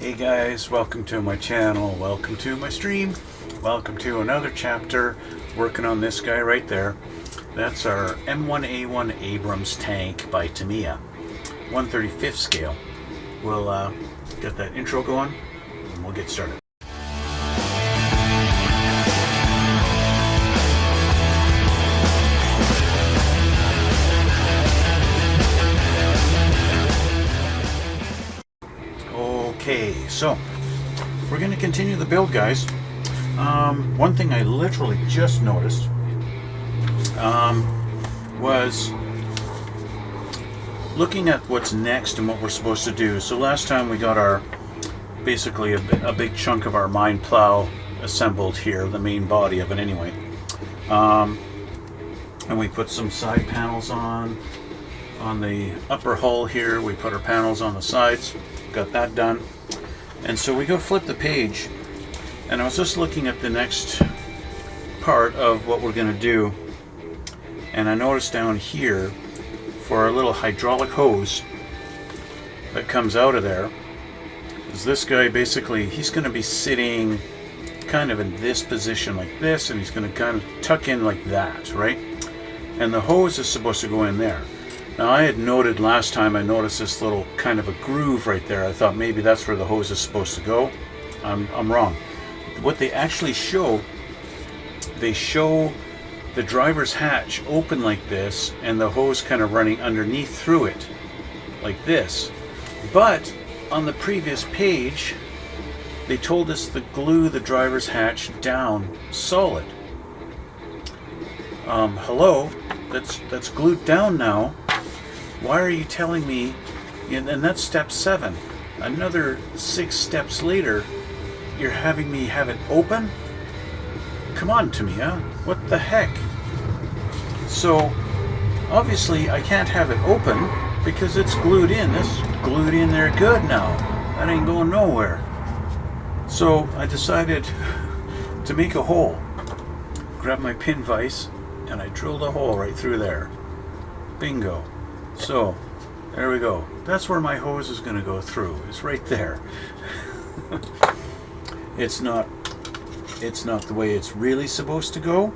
Hey guys, welcome to my channel, welcome to my stream, welcome to another chapter working on this guy right there. That's our M1A1 Abrams tank by Tamiya, 1/35th scale. We'll get that intro going and we'll get started. Okay, so we're going to continue the build, guys. One thing I literally just noticed was looking at what's next and what we're supposed to do. So last time we got our basically a big chunk of our mine plow assembled here, the main body of it anyway, and we put some side panels on the upper hull here. We put our panels on the sides, got that done. And so we go flip the page, and I was just looking at the next part of what we're going to do, and I noticed down here for our little hydraulic hose that comes out of there is this guy. Basically he's going to be sitting kind of in this position like this, and he's going to kind of tuck in like that, right? And the hose is supposed to go in there. Now, I had noted last time, I noticed this little kind of a groove right there. I thought maybe that's where the hose is supposed to go. I'm wrong. What they actually show, they show the driver's hatch open like this and the hose kind of running underneath through it like this. But on the previous page, they told us to glue the driver's hatch down solid. Hello, that's glued down now. Why are you telling me, and that's step 7, another 6 steps later, you're having me have it open? Come on, Tamiya, what the heck? So, obviously I can't have it open because it's glued in. It's glued in there good now. That ain't going nowhere. So I decided to make a hole. Grab my pin vise and I drilled a hole right through there. Bingo. So, there we go. That's where my hose is going to go through. It's right there. It's not the way it's really supposed to go,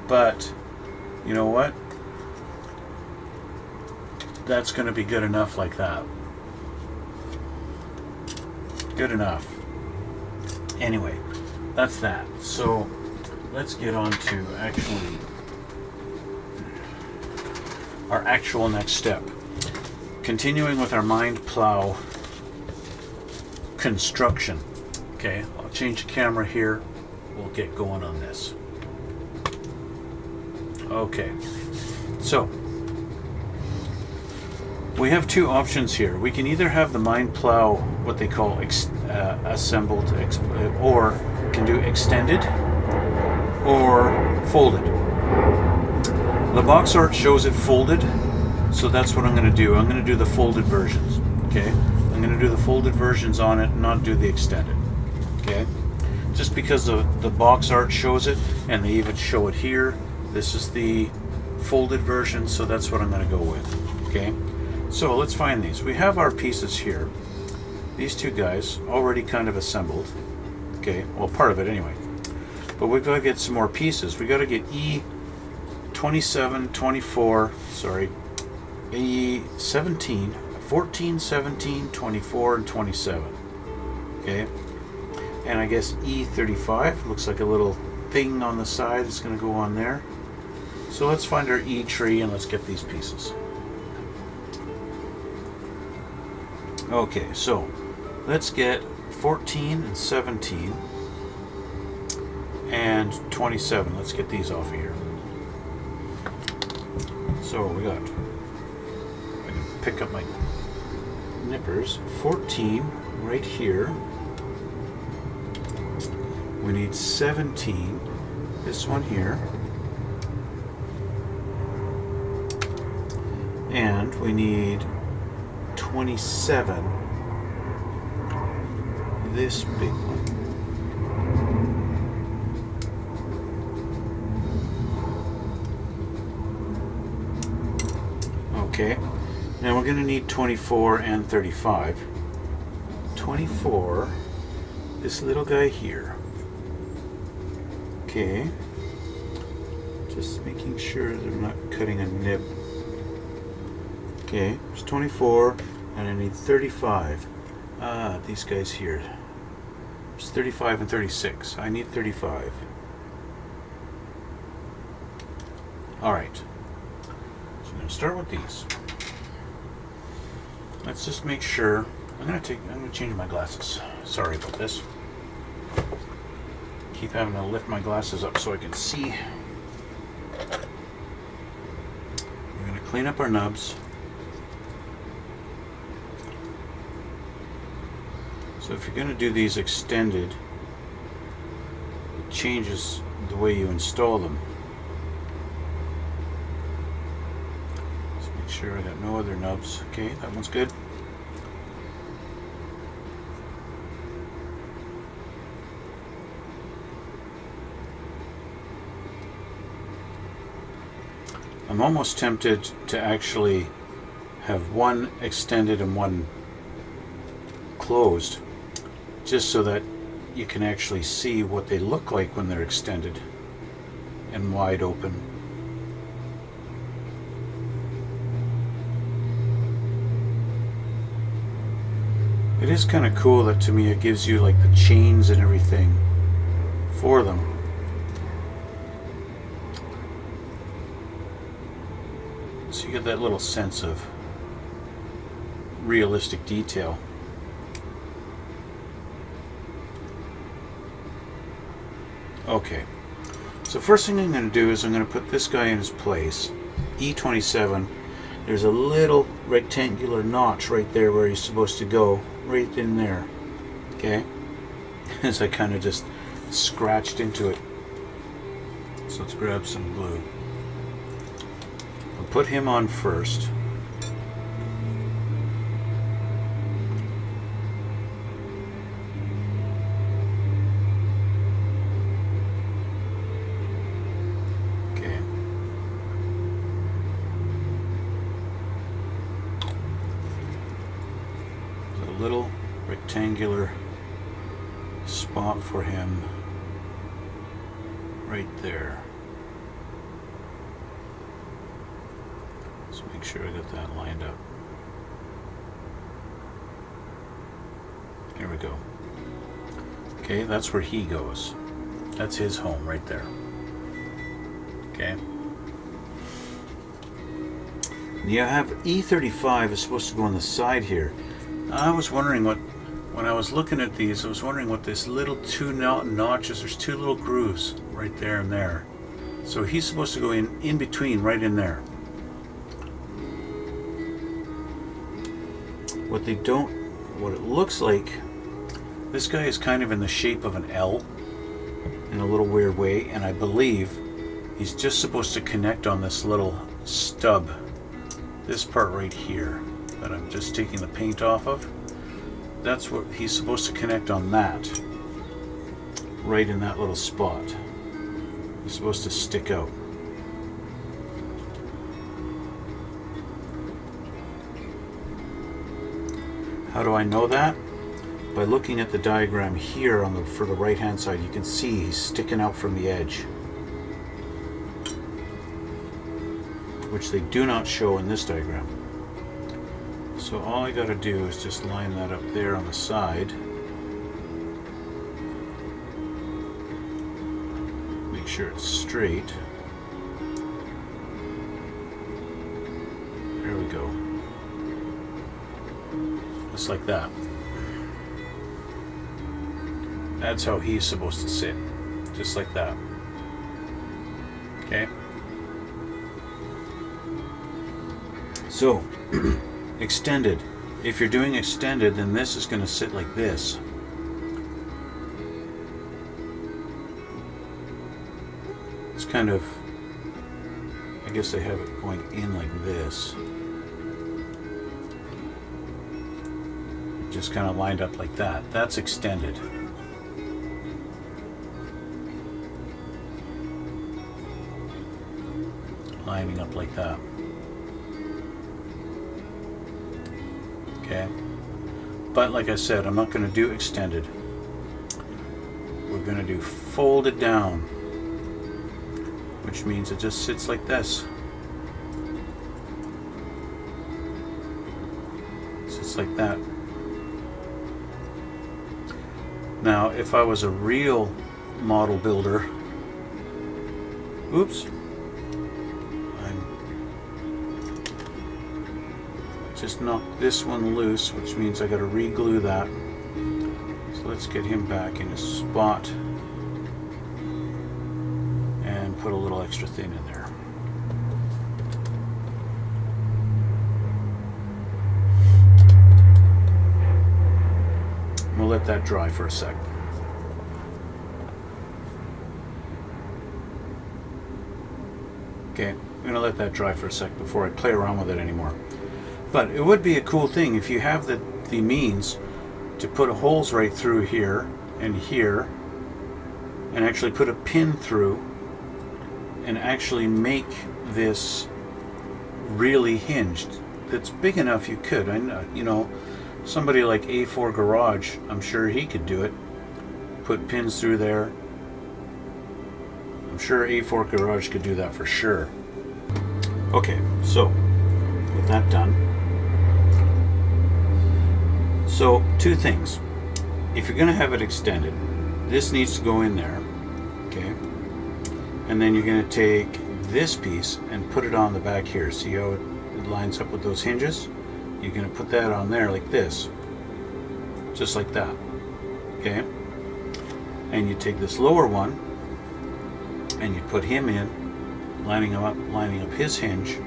but you know what? That's going to be good enough like that. Good enough. Anyway, that's that. So, let's get on to our actual next step. Continuing with our mined plow construction. Okay, I'll change the camera here. We'll get going on this. Okay, so we have two options here. We can either have the mined plow, what they call assembled, or can do extended or folded. The box art shows it folded, so that's what I'm going to do. I'm going to do the folded versions, okay? I'm going to do the folded versions on it, not do the extended, okay? Just because the box art shows it, and they even show it here. This is the folded version, so that's what I'm going to go with, okay? So let's find these. We have our pieces here. These two guys already kind of assembled, okay? Well, part of it anyway. But we've got to get some more pieces. We've got to get E27, 24, sorry, E17, 14, 17, 24, and 27. Okay, and I guess E35 looks like a little thing on the side is going to go on there. So let's find our E tree and let's get these pieces. Okay, so let's get 14 and 17 and 27. Let's get these off of here. So we got, I can pick up my nippers, 14 right here. We need 17, this one here. And we need 27, this big one. Okay, now we're going to need 24 and 35. 24, this little guy here. Okay, just making sure they're not cutting a nib. Okay, it's 24, and I need 35. These guys here. It's 35 and 36. I need 35. Alright, so I'm going to start with these. Let's just make sure. I'm going to change my glasses. Sorry about this. Keep having to lift my glasses up so I can see. We're going to clean up our nubs. So if you're going to do these extended, it changes the way you install them. Just make sure I got no other nubs. Okay, that one's good. I'm almost tempted to actually have one extended and one closed, just so that you can actually see what they look like when they're extended and wide open. It is kind of cool that, to me, it gives you like the chains and everything for them. So you get that little sense of realistic detail. Okay, so first thing I'm going to do is I'm going to put this guy in his place. E27, there's a little rectangular notch right there where he's supposed to go, right in there. Okay, as I kind of just scratched into it. So let's grab some glue. I'll put him on first. Little rectangular spot for him right there. Let's make sure I got that lined up. Here we go. Okay, that's where he goes. That's his home right there. Okay. You have E35 is supposed to go on the side here. I was wondering when I was looking at these, I was wondering what this little two notches, there's two little grooves right there and there. So he's supposed to go in between, right in there. What it looks like, this guy is kind of in the shape of an L in a little weird way, and I believe he's just supposed to connect on this little stub, this part right here that I'm just taking the paint off of. That's what he's supposed to connect on, that right in that little spot. He's supposed to stick out. How do I know that? By looking at the diagram here for the right hand side, you can see he's sticking out from the edge, which they do not show in this diagram. So all I got to do is just line that up there on the side. Make sure it's straight. There we go. Just like that. That's how he's supposed to sit. Just like that. Okay? So, extended. If you're doing extended, then this is going to sit like this. It's kind of, I guess they have it going in like this. Just kind of lined up like that. That's extended. Lining up like that. Okay. But like I said, I'm not going to do extended. We're going to do folded down, which means it just sits like this. Sits like that. Now, if I was a real model builder, oops, I just knocked this one loose, which means I got to re-glue that. So let's get him back in his spot and put a little extra thin in there. We'll let that dry for a sec. Okay, I'm going to let that dry for a sec before I play around with it anymore. But it would be a cool thing if you have the means to put holes right through here and actually put a pin through and actually make this really hinged. That's big enough you could. I know, you know, somebody like A4 Garage, I'm sure he could do it. Put pins through there. I'm sure A4 Garage could do that for sure. Okay, so with that done, so two things. If you're going to have it extended, this needs to go in there, okay? And then you're going to take this piece and put it on the back here. See how it lines up with those hinges? You're going to put that on there like this, just like that, okay? And you take this lower one and you put him in, lining up his hinge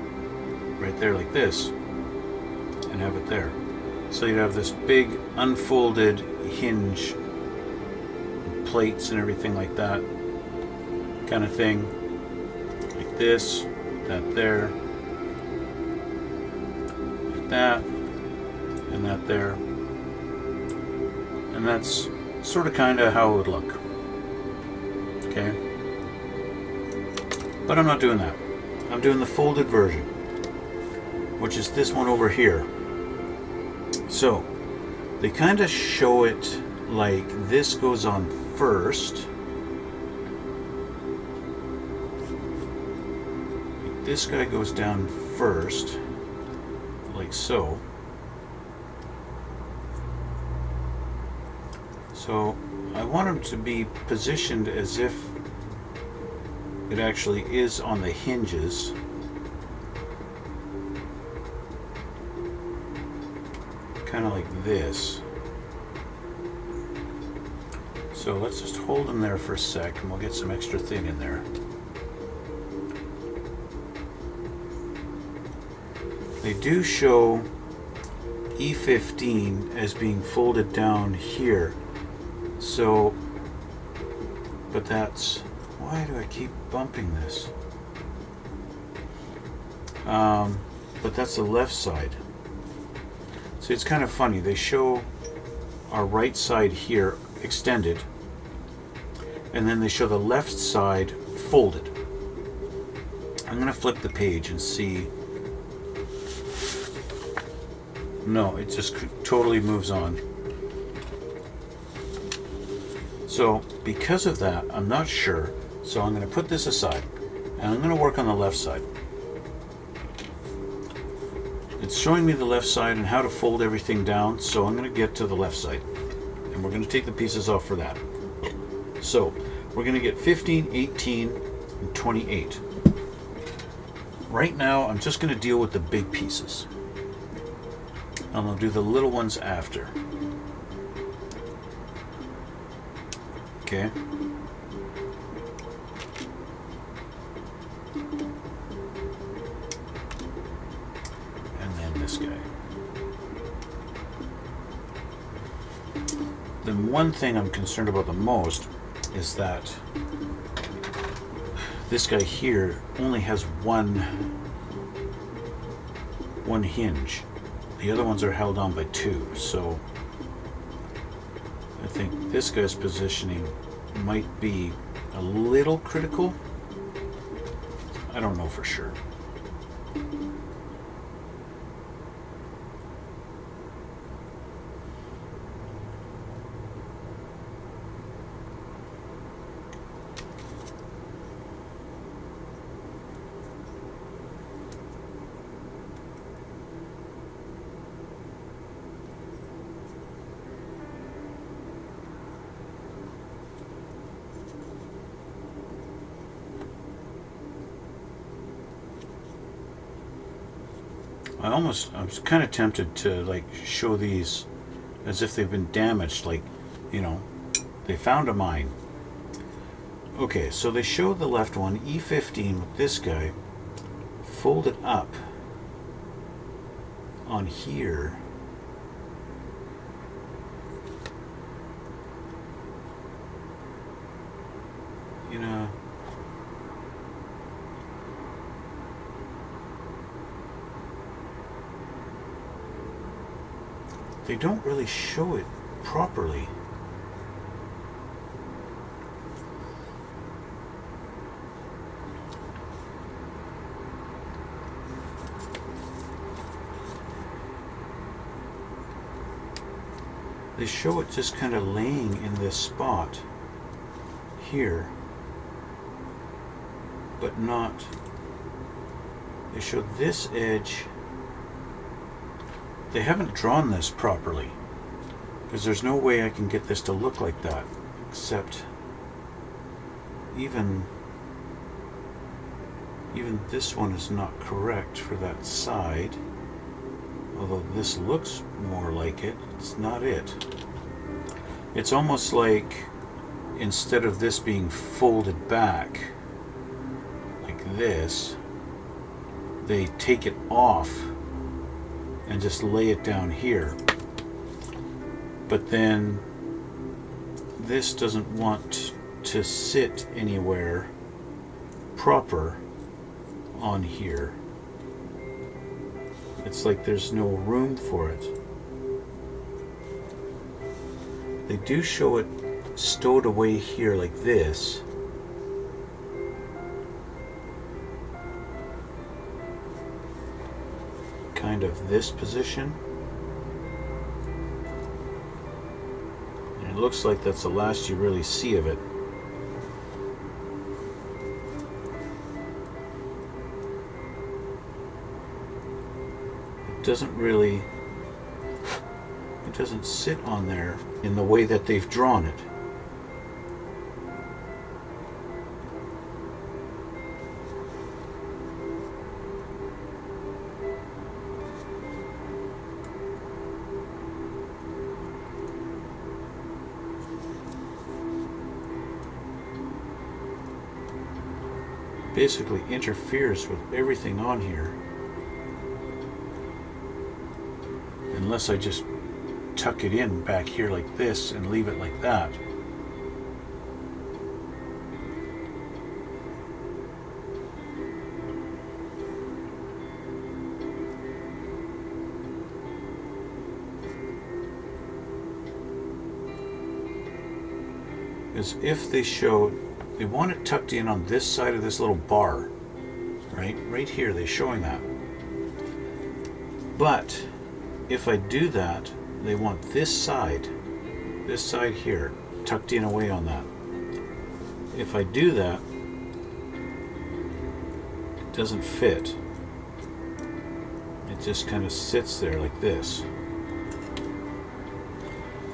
right there like this, and have it there. So you'd have this big unfolded hinge, plates and everything like that kind of thing, like this, that there, like that, and that there. And that's sort of kind of how it would look. Okay? But I'm not doing that. I'm doing the folded version, which is this one over here. So they kind of show it like this goes on first. This guy goes down first, like so. So I want him to be positioned as if it actually is on the hinges. Kind of like this. So let's just hold them there for a sec and we'll get some extra thin in there. They do show E15 as being folded down here. So, but that's, why do I keep bumping this? But that's the left side. So it's kind of funny. They show our right side here extended, and then they show the left side folded. I'm going to flip the page and see. No, it just totally moves on. So because of that, I'm not sure. So I'm going to put this aside, and I'm going to work on the left side. It's showing me the left side and how to fold everything down, so I'm going to get to the left side. And we're going to take the pieces off for that. So we're going to get 15, 18, and 28. Right now, I'm just going to deal with the big pieces. And I'll do the little ones after. Okay. And then this guy. The one thing I'm concerned about the most is that this guy here only has one hinge. The other ones are held on by two, so I think this guy's positioning might be a little critical. I don't know for sure. I was kind of tempted to like show these as if they've been damaged, like, you know, they found a mine. Okay, so they showed the left one, E15 with this guy, folded up on here. You know, they don't really show it properly. They show it just kind of laying in this spot here, but not. They show this edge. They haven't drawn this properly, because there's no way I can get this to look like that, except even this one is not correct for that side, although this looks more like it. It's not it. It's almost like instead of this being folded back like this, they take it off and just lay it down here. But then this doesn't want to sit anywhere proper on here. It's like there's no room for it. They do show it stowed away here like this. Kind of this position. And it looks like that's the last you really see of it. It doesn't sit on there in the way that they've drawn it. Basically interferes with everything on here, unless I just tuck it in back here like this and leave it like that. As if they want it tucked in on this side of this little bar, right here, they're showing that. But if I do that, they want this side here, tucked in away on that. If I do that, it doesn't fit. It just kind of sits there like this.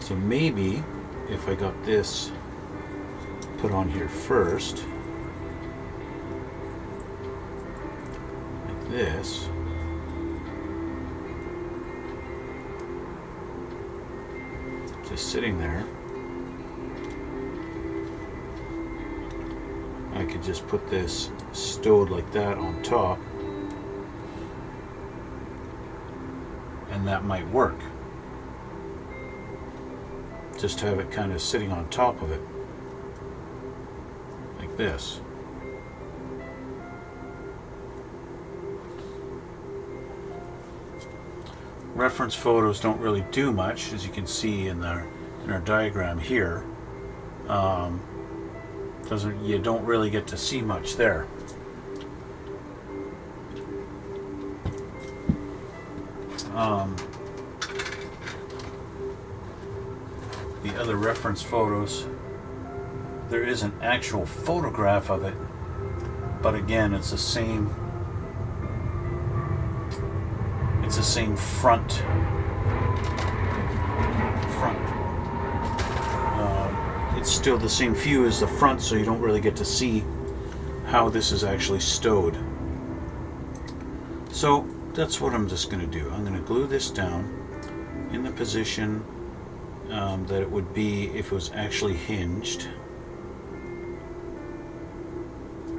So maybe if I got this put on here first, like this, just sitting there, I could just put this stowed like that on top, and that might work. Just have it kind of sitting on top of it like this. Reference photos don't really do much, as you can see in our diagram here. You don't really get to see much there. The other reference photos, there is an actual photograph of it, but again, it's the same front. It's still the same view as the front, so you don't really get to see how this is actually stowed. So that's what I'm just going to do. I'm going to glue this down in the position that it would be if it was actually hinged.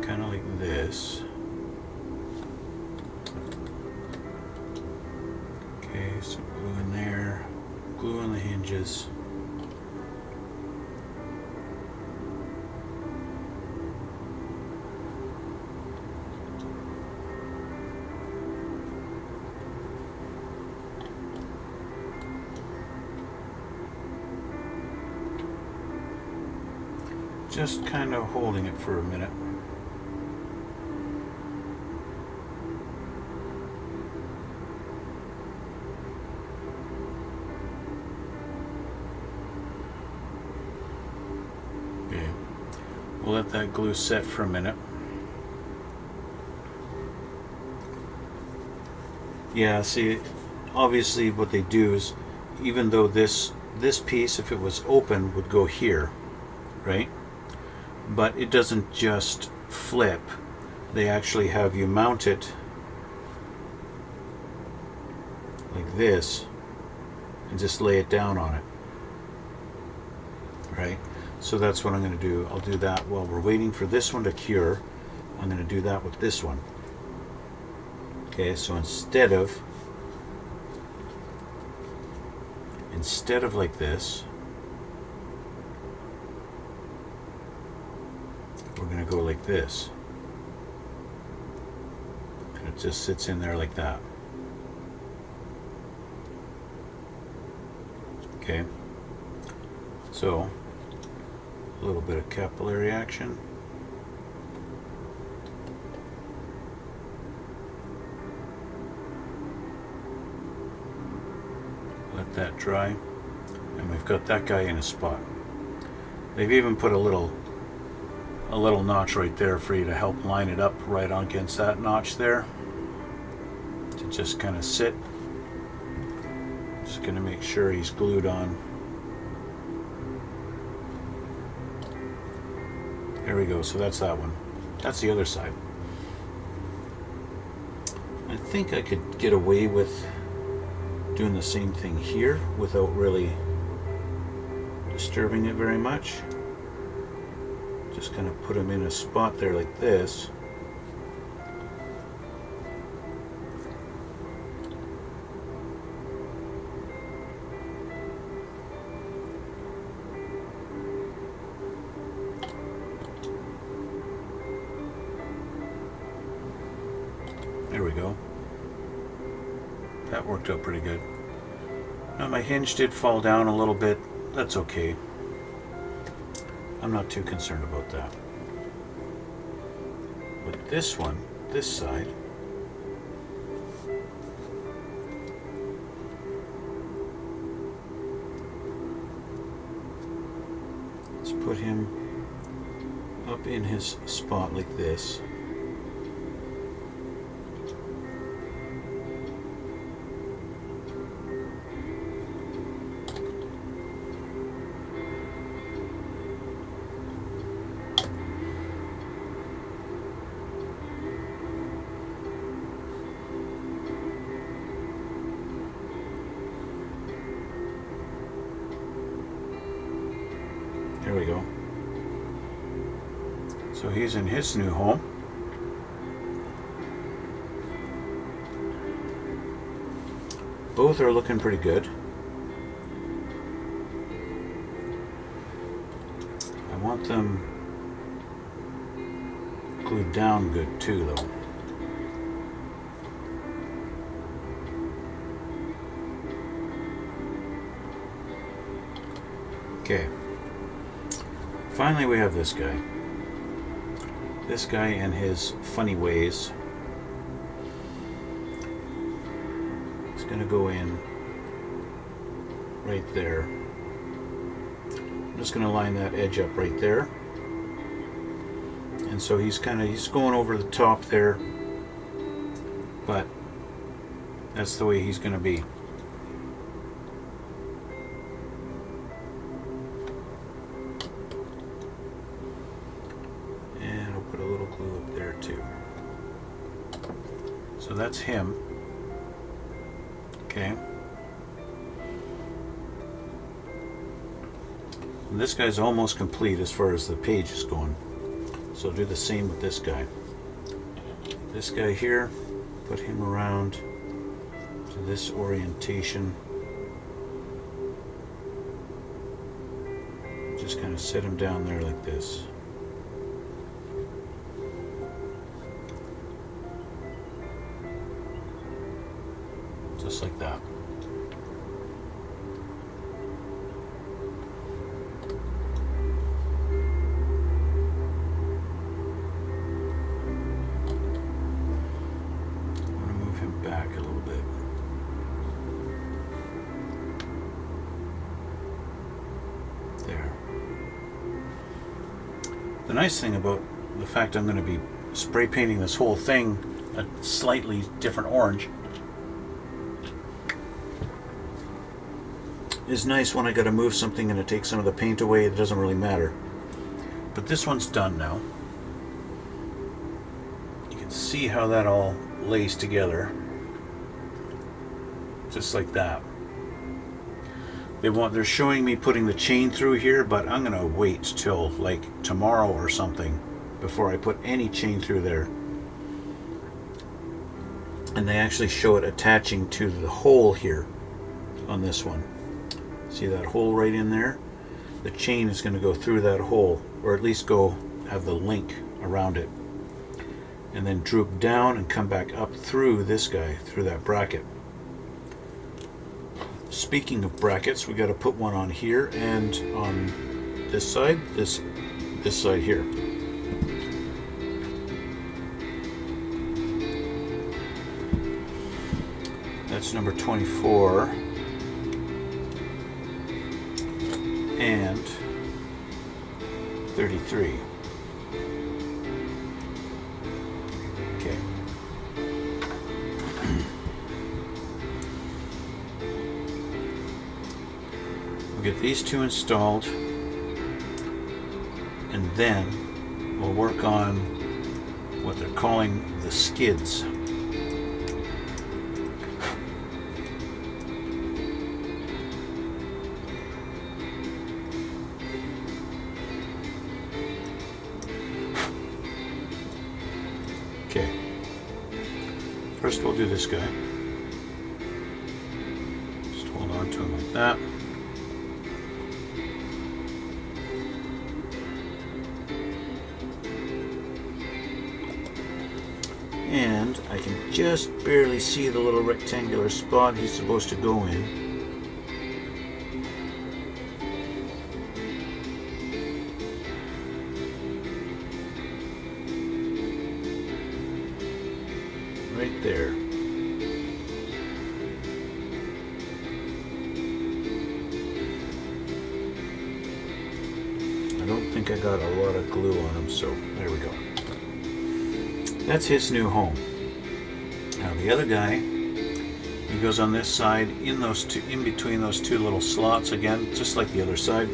Kind of like this. Okay, some glue in there, glue on the hinges. Just kind of holding it for a minute. Okay, we'll let that glue set for a minute. Yeah, see, obviously what they do is, even though this piece, if it was open, would go here, right? But it doesn't just flip. They actually have you mount it like this and just lay it down on it, right? So that's what I'm going to do. I'll do that while we're waiting for this one to cure. I'm going to do that with this one. Okay, so instead of like this, we're going to go like this, and it just sits in there like that. Okay, so a little bit of capillary action. Let that dry, and we've got that guy in a spot. They've even put a little notch right there for you to help line it up right on against that notch there, to just kind of sit. Just going to make sure he's glued on. There we go. So that's that one. That's the other side. I think I could get away with doing the same thing here without really disturbing it very much. Just kind of put them in a spot there like this. There we go. That worked out pretty good. Now my hinge did fall down a little bit. That's okay. I'm not too concerned about that. But this one, this side, let's put him up in his spot like this. There we go. So he's in his new home. Both are looking pretty good. I want them glued down good too, though. Okay. Finally, we have this guy. This guy and his funny ways. He's going to go in right there. I'm just going to line that edge up right there. And so he's going over the top there, but that's the way he's going to be. And I'll put a little glue up there too. So that's him. Okay. And this guy's almost complete as far as the page is going. So I'll do the same with this guy. This guy here, put him around to this orientation. Just kind of set him down there like this. Just like that. I'm going to move him back a little bit. There. The nice thing about the fact I'm going to be spray painting this whole thing a slightly different orange is nice when I got to move something and it takes some of the paint away. It doesn't really matter. But this one's done now. You can see how that all lays together. Just like that. They're showing me putting the chain through here, but I'm gonna wait till like tomorrow or something before I put any chain through there. And they actually show it attaching to the hole here on this one. See that hole right in there? The chain is going to go through that hole, or at least go have the link around it, and then droop down and come back up through this guy, through that bracket. Speaking of brackets, we got to put one on here and on this side, this side here. That's number 24. And 33. Okay. We'll get these two installed, and then we'll work on what they're calling the skids. Okay, first we'll do this guy. Just hold on to him like that. And I can just barely see the little rectangular spot he's supposed to go in. Right there. I don't think I got a lot of glue on him, so there we go. That's his new home. Now the other guy, he goes on this side in those two, in between those two little slots again, just like the other side.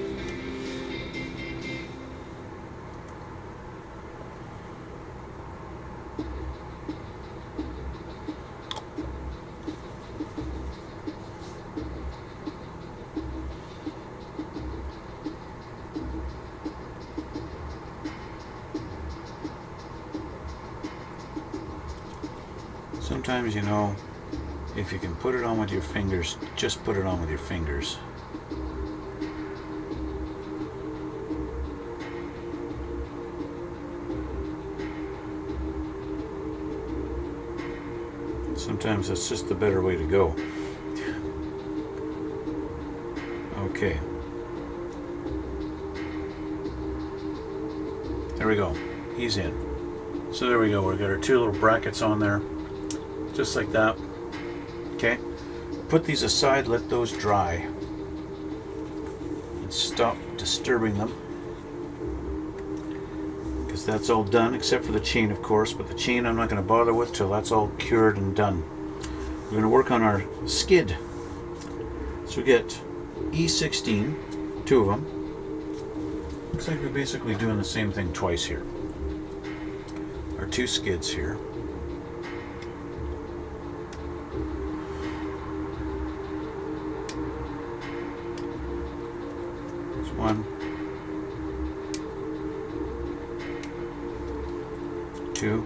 Sometimes, you know, if you can put it on with your fingers, just put it on with your fingers. Sometimes that's just the better way to go. Okay. There we go. He's in. So there we go. We've got our two little brackets on there. Just like that. Okay. Put these aside, let those dry. And stop disturbing them. Because that's all done, except for the chain, of course. But the chain I'm not going to bother with till that's all cured and done. We're going to work on our skid. So we get E16, two of them. Looks like we're basically doing the same thing twice here. Our two skids here. There's one, two.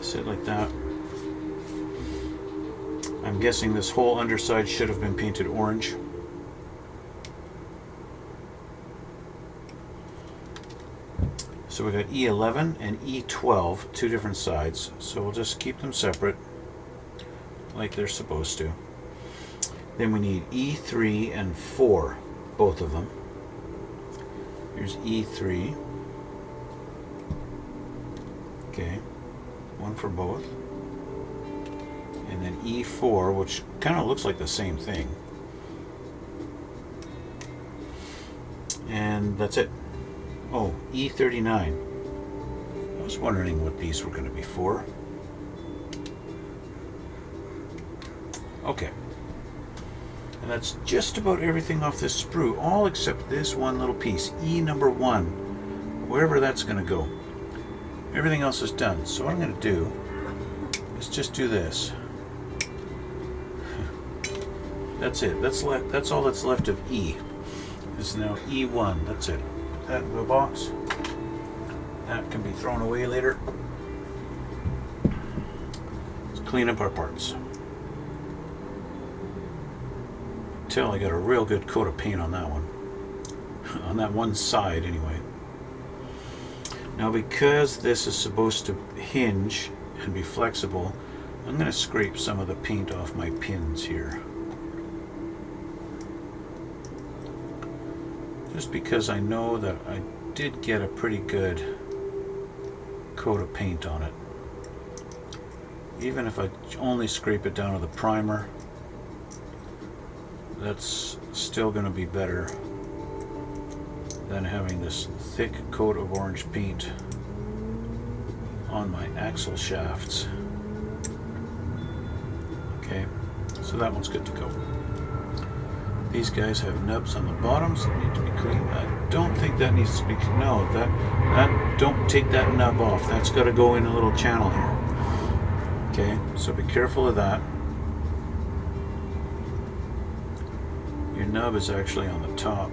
Sit like that. I'm guessing this whole underside should have been painted orange. So we got E11 and E12, two different sides. So we'll just keep them separate like they're supposed to. Then we need E3 and 4, both of them. Here's E3. Okay, one for both. And then E4, which kind of looks like the same thing. And that's it. Oh, E39. I was wondering what these were going to be for. Okay. And that's just about everything off this sprue, all except this one little piece, E number 1, wherever that's going to go. Everything else is done. So what I'm going to do is just do this. That's it. That's all that's left of E. Is now E1. That's it. Put that in the box. That can be thrown away later. Let's clean up our parts. Till I got a real good coat of paint on that one. On that one side anyway. Now because this is supposed to hinge and be flexible, I'm going to scrape some of the paint off my pins here. Just because I know that I did get a pretty good coat of paint on it. Even if I only scrape it down to the primer, that's still going to be better than having this thick coat of orange paint on my axle shafts. Okay, so that one's good to go. These guys have nubs on the bottoms that need to be cleaned. I don't think that needs to be, no, that don't take that nub off. That's got to go in a little channel here. Okay, so be careful of that. Your nub is actually on the top.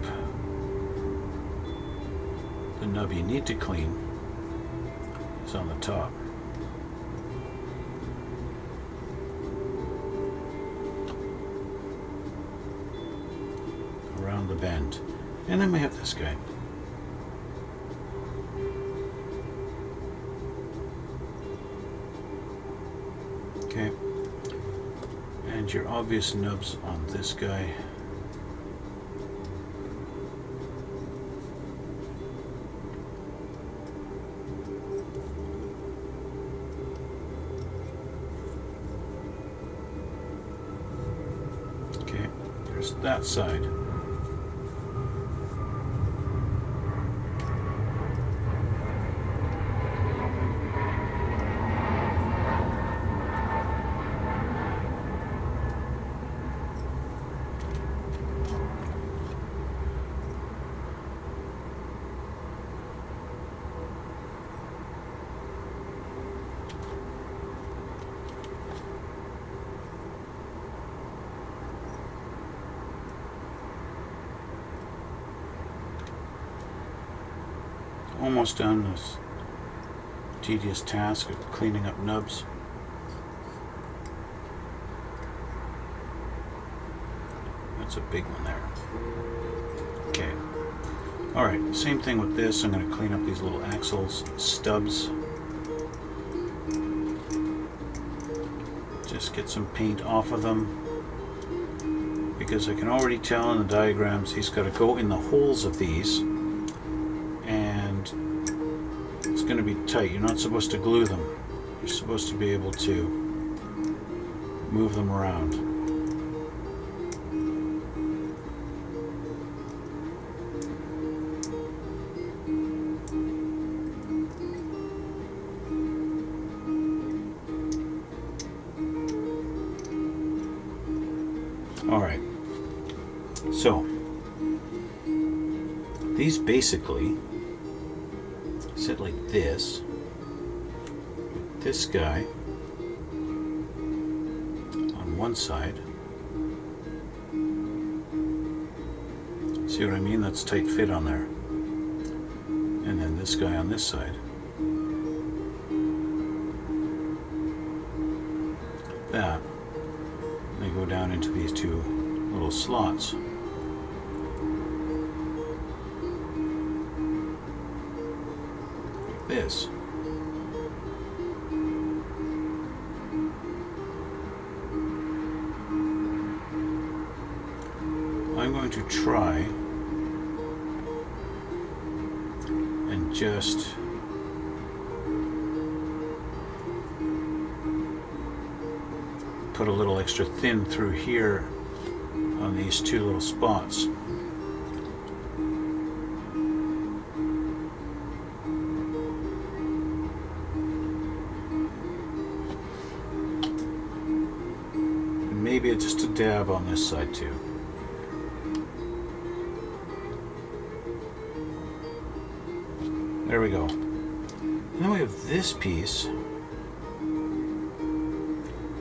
The nub you need to clean is on the top. Around the bend. And then we have this guy. Okay. And your obvious nubs on this guy. Okay, there's that side. Almost done this tedious task of cleaning up nubs. That's a big one there. Okay. Alright, same thing with this. I'm going to clean up these little axles, stubs. Just get some paint off of them. Because I can already tell in the diagrams he's got to go in the holes of these. It's going to be tight. You're not supposed to glue them. You're supposed to be able to move them around. Alright. So, these basically sit like this, with this guy on one side See what I mean? That's tight fit on there. And then this guy on this side. Like that. They go down into these two little slots. Like this. I'm going to try and just put a little extra thin through here on these two little spots. And maybe just a dab on this side too. There we go. And then we have this piece.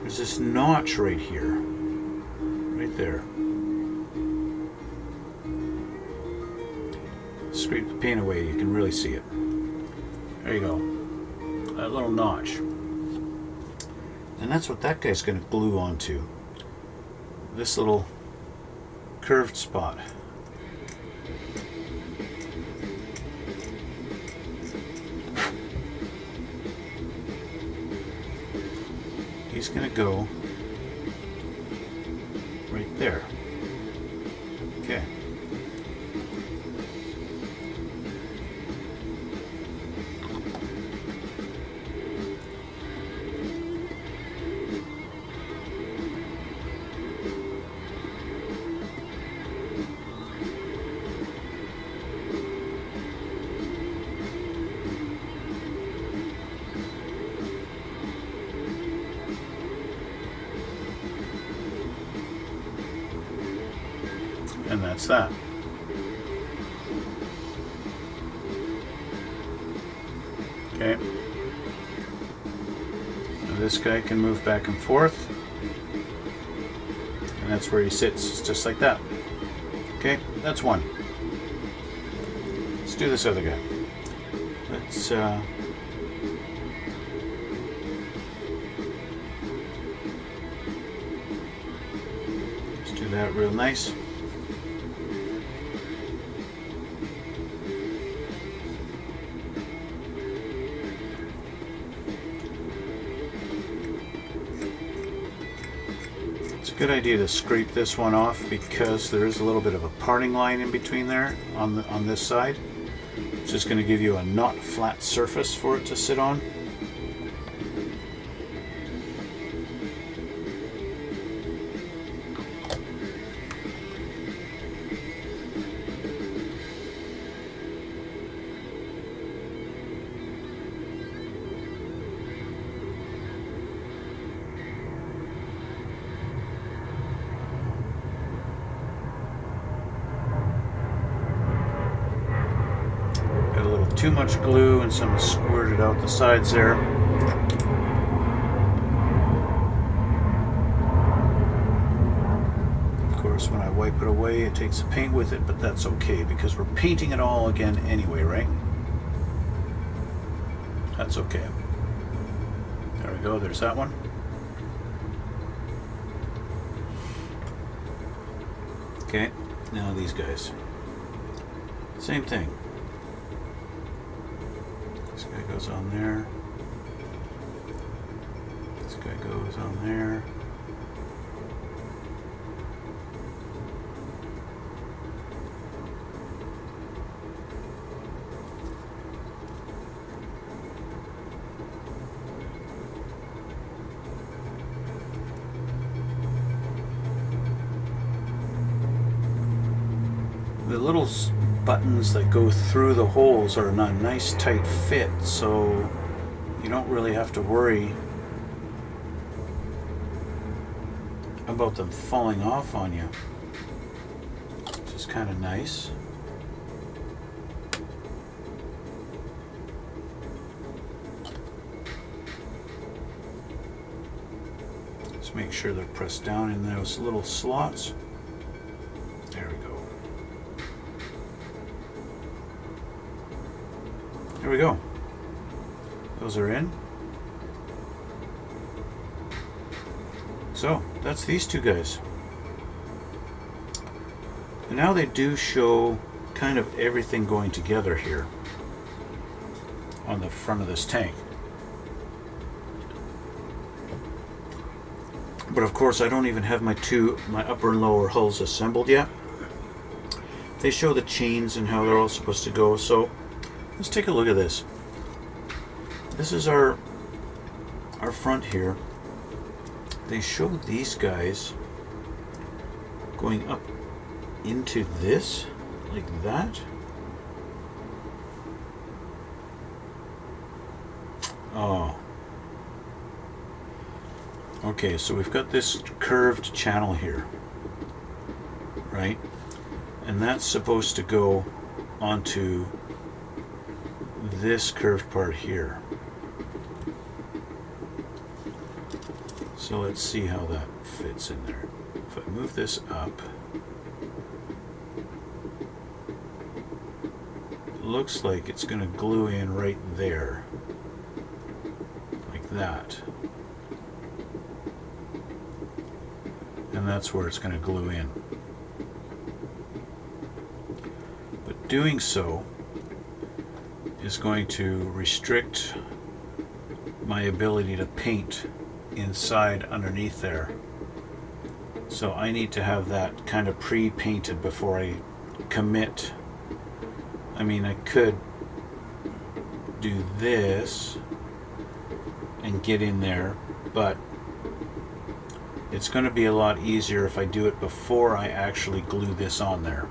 There's this notch right here. Right there. Scrape the paint away, you can really see it. There you go. That little notch. And that's what that guy's going to glue onto. This little curved spot. He's going to go right there. Okay. And that's that. Okay. Now this guy can move back and forth. And that's where he sits, just like that. Okay, that's one. Let's do this other guy. Let's do that real nice. Good idea to scrape this one off because there is a little bit of a parting line in between there on this side. It's just going to give you a not flat surface for it to sit on. Too much glue and some squirted out the sides there. Of course, when I wipe it away, it takes the paint with it, but that's okay because we're painting it all again anyway, right? That's okay. There we go, there's that one. Okay, now these guys. Same thing. This guy goes on there. This guy goes on there. The little buttons that go through the holes are a nice tight fit, so you don't really have to worry about them falling off on you, which is kind of nice. Just make sure they're pressed down in those little slots. There we go. There we go. Those are in. So that's these two guys. And now they do show kind of everything going together here on the front of this tank. But of course I don't even have my upper and lower hulls assembled yet. They show the chains and how they're all supposed to go. So let's take a look at this. This is our front here. They show these guys going up into this, like that. Oh. Okay, so we've got this curved channel here, right? And that's supposed to go onto this curved part here. So let's see how that fits in there. If I move this up, it looks like it's going to glue in right there, like that. And that's where it's going to glue in. But doing so is going to restrict my ability to paint inside underneath there. So I need to have that kind of pre-painted before I commit. I mean, I could do this and get in there, but it's going to be a lot easier if I do it before I actually glue this on there.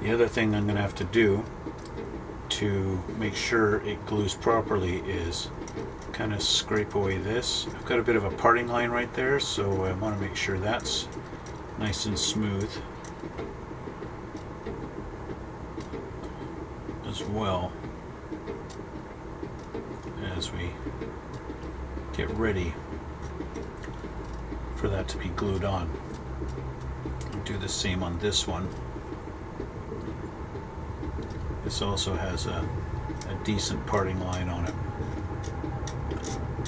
The other thing I'm going to have to do to make sure it glues properly is kind of scrape away this. I've got a bit of a parting line right there, so I want to make sure that's nice and smooth as well as we get ready for that to be glued on. I'll do the same on this one. This also has a decent parting line on it.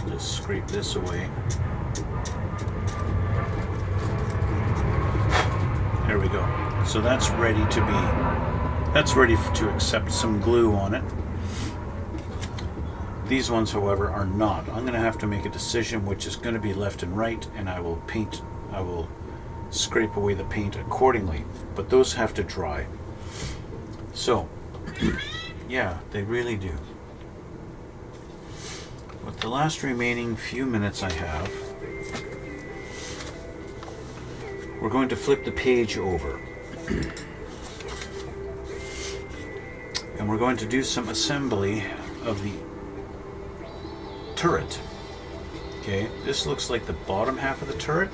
Just scrape this away. There we go. So that's ready to accept some glue on it. These ones, however, are not. I'm going to have to make a decision which is going to be left and right, and I will scrape away the paint accordingly. But those have to dry. So, yeah, they really do. With the last remaining few minutes I have, we're going to flip the page over. And we're going to do some assembly of the turret. Okay, this looks like the bottom half of the turret.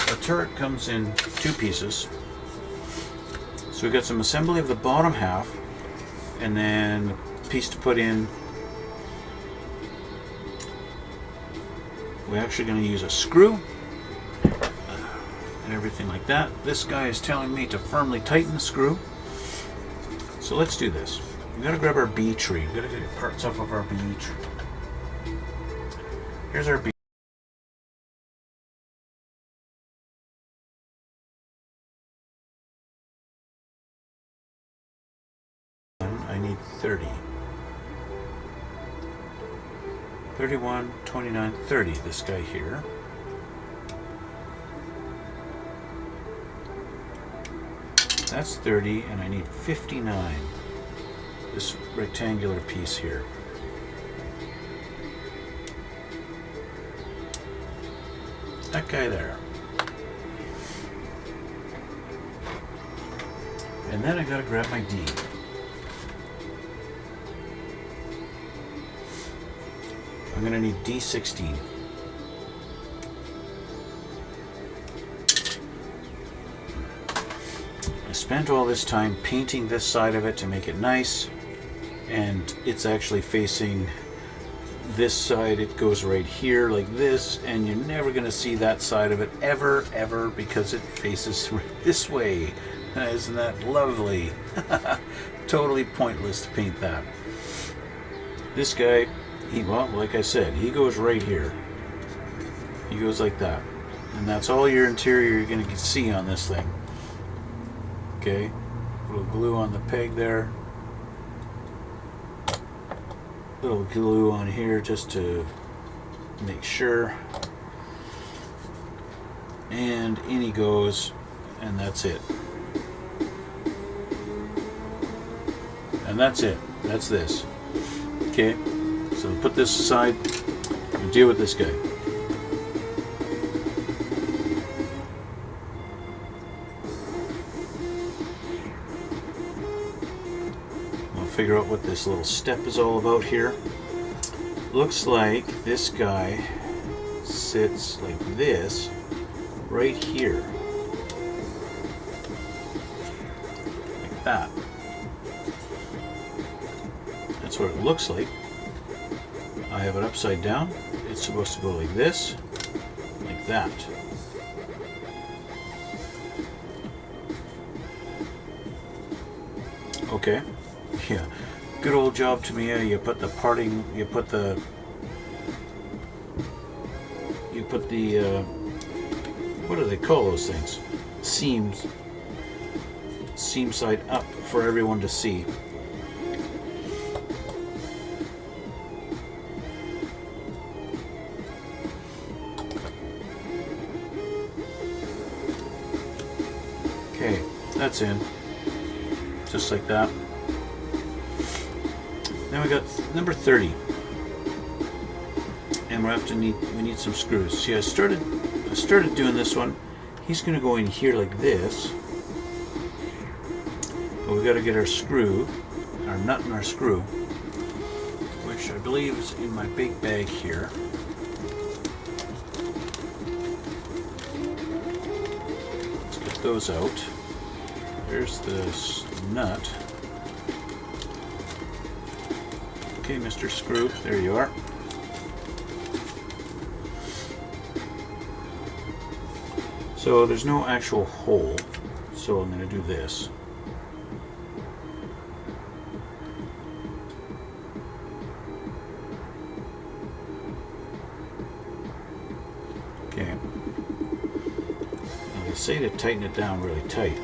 The turret comes in two pieces. So we've got some assembly of the bottom half, and then a piece to put in. We're actually going to use a screw and everything like that. This guy is telling me to firmly tighten the screw. So let's do this. We've got to grab our bee tree. We've got to get parts off of our bee tree. Here's our bee. I need 30. 31, 29, 30, this guy here. That's 30, and I need 59. This rectangular piece here. That guy there. And then I gotta grab my D. I'm going to need D16. I spent all this time painting this side of it to make it nice, and it's actually facing this side. It goes right here like this, and you're never going to see that side of it ever, because it faces this way. Isn't that lovely? Totally pointless to paint that. This guy, well, like I said, he goes right here. He goes like that. And that's all your interior you're going to see on this thing. Okay, little glue on the peg there. Little glue on here just to make sure. And in he goes, and that's it. And that's it. That's this. Okay, so put this aside and deal with this guy. We'll figure out what this little step is all about here. Looks like this guy sits like this right here. Like that. That's what it looks like. I have it upside down. It's supposed to go like this, like that. Okay. Yeah. Good old job, Tamiya. You put the parting, you put the what do they call those things? Seam side up for everyone to see. Okay, that's in. Just like that. Then we got number 30. And we need some screws. See, I started doing this one. He's gonna go in here like this. But we gotta get our screw, our nut and our screw, which I believe is in my big bag here. Let's get those out. There's this nut. Okay, Mr. Screw, there you are. So there's no actual hole, so I'm going to do this. Okay. Now they say to tighten it down really tight.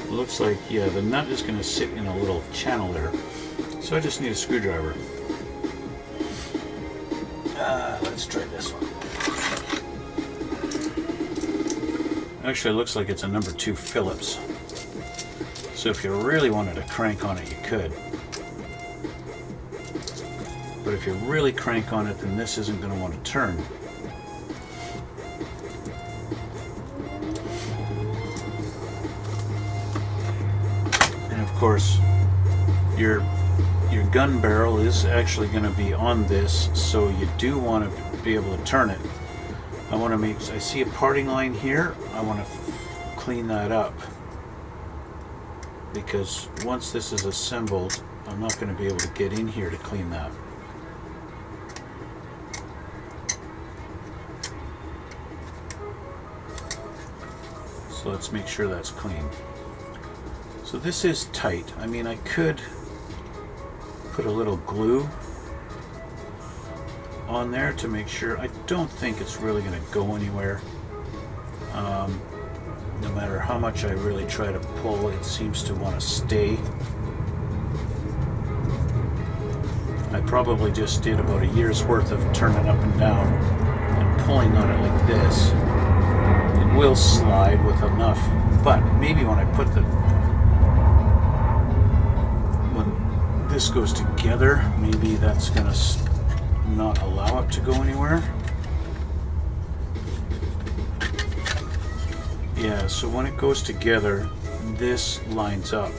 Looks like, yeah, the nut is going to sit in a little channel there. So I just need a screwdriver. Let's try this one. Actually, it looks like it's a number 2 Phillips. So if you really wanted to crank on it, you could. But if you really crank on it, then this isn't going to want to turn. Of course, your gun barrel is actually going to be on this, so you do want to be able to turn it. I see a parting line here. I want to clean that up, because once this is assembled, I'm not going to be able to get in here to clean that. So let's make sure that's clean. So this is tight. I mean, I could put a little glue on there to make sure. I don't think it's really going to go anywhere. No matter how much I really try to pull, it seems to want to stay. I probably just did about a year's worth of turning up and down and pulling on it like this. It will slide with enough, but maybe when I put when this goes together, maybe that's going to not allow it to go anywhere. Yeah, so when it goes together, this lines up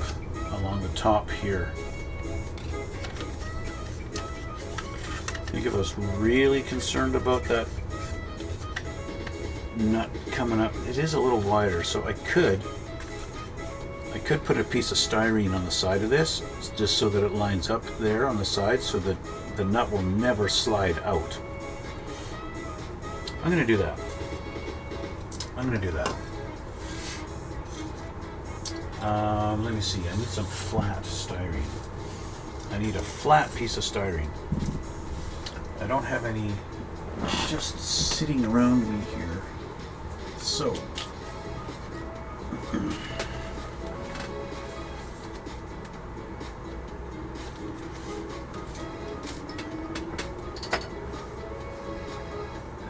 along the top here. I think if I was really concerned about that nut coming up, it is a little wider, so I could I could put a piece of styrene on the side of this, just so that it lines up there on the side, so that the nut will never slide out. I'm going to do that. Let me see. I need some flat styrene. I need a flat piece of styrene. I don't have any just sitting around me here. So,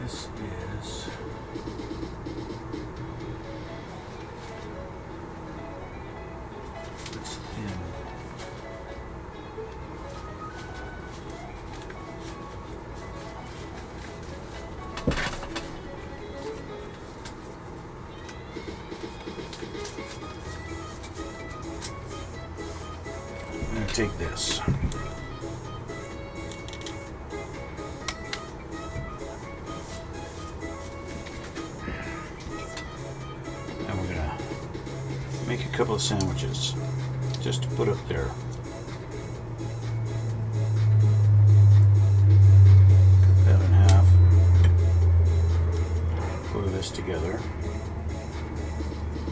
this is it's thin. I'm going to take this. And we're going to make a couple of sandwiches just to put up there. Cut that in half. Glue this together.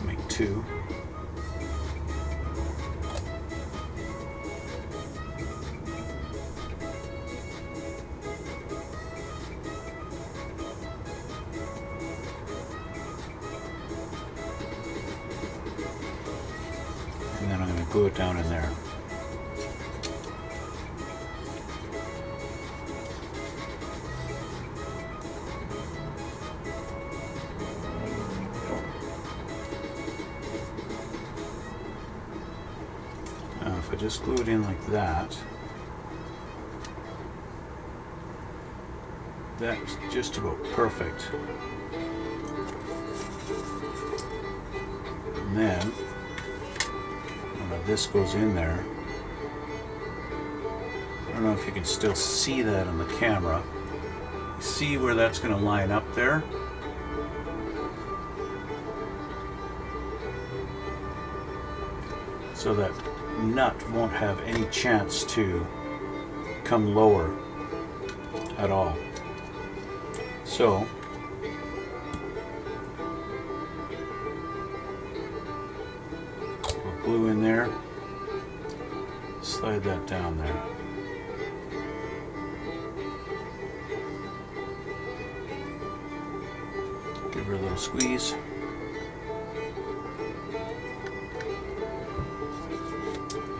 Make two. And then I'm going to glue it down in there. Now if I just glue it in like that, that's just about perfect. And then this goes in there. I don't know if you can still see that on the camera. You see where that's going to line up there? So that nut won't have any chance to come lower at all. So glue in there, slide that down there. Give her a little squeeze.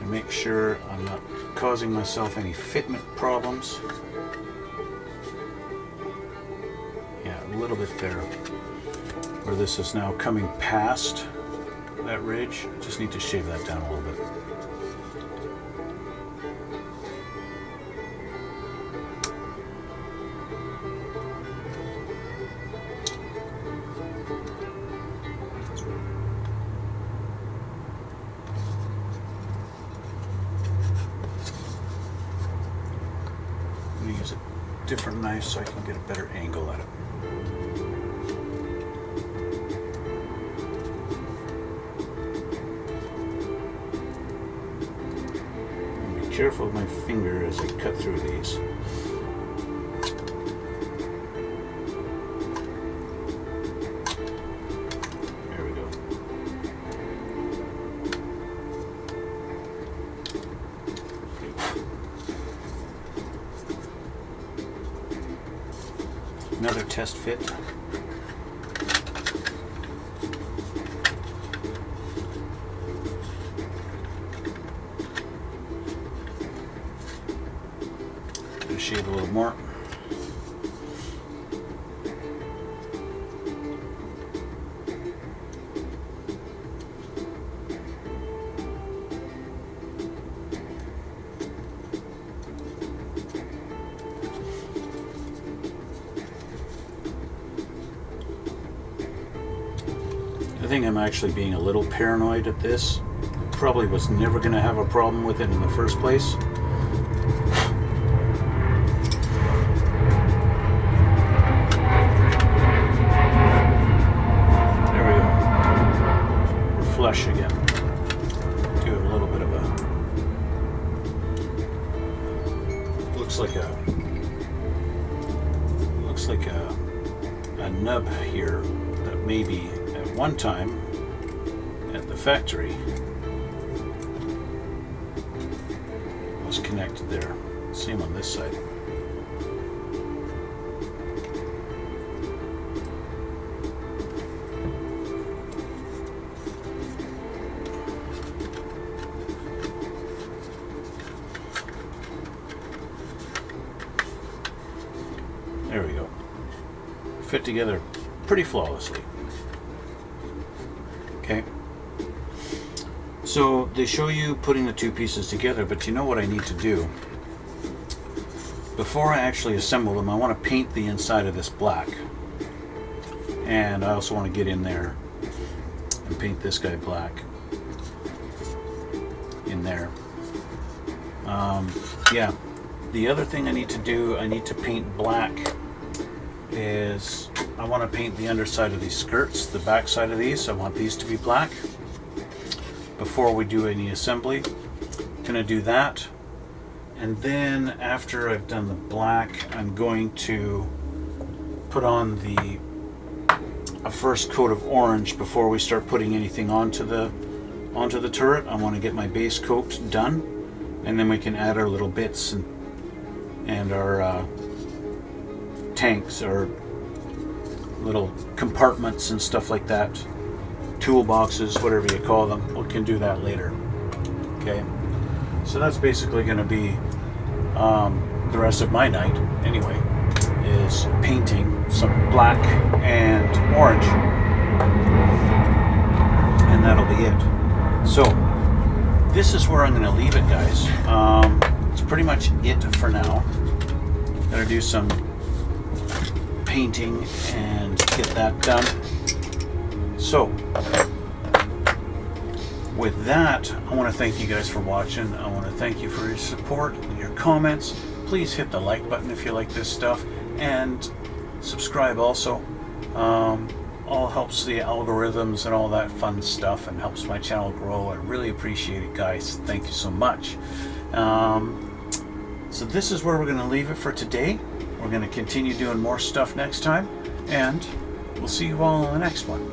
And make sure I'm not causing myself any fitment problems. Yeah, a little bit there, where this is now coming past that ridge. I just need to shave that down a little bit. I'm going to use a different knife so I can get a better angle at it. Careful with my finger as I cut through these. There we go. Another test fit. Shave a little more. I think I'm actually being a little paranoid at this. Probably was never going to have a problem with it in the first place. Flush again. a nub here that maybe at one time at the factory was connected there. Same on this side. There we go. Fit together pretty flawlessly. Okay. So they show you putting the two pieces together, but you know what I need to do? Before I actually assemble them, I want to paint the inside of this black. And I also want to get in there and paint this guy black in there. Yeah. The other thing I need to do, I need to paint black, is I want to paint the underside of these skirts, the back side of these. I want these to be black before we do any assembly. Gonna do that, and then after I've done the black, I'm going to put on a first coat of orange before we start putting anything onto the turret. I want to get my base coat done, and then we can add our little bits and our tanks, our little compartments and stuff like that, toolboxes, whatever you call them. We can do that later. Okay, so that's basically going to be the rest of my night anyway, is painting some black and orange, and that'll be it. So this is where I'm going to leave it, guys. It's pretty much it for now. Gotta do some painting and get that done. So with that, I want to thank you guys for watching. I want to thank you for your support and your comments. Please hit the like button if you like this stuff, and subscribe also. All helps the algorithms and all that fun stuff, and helps my channel grow. I really appreciate it, guys. Thank you so much. So this is where we're going to leave it for today. We're going to continue doing more stuff next time, and we'll see you all in the next one.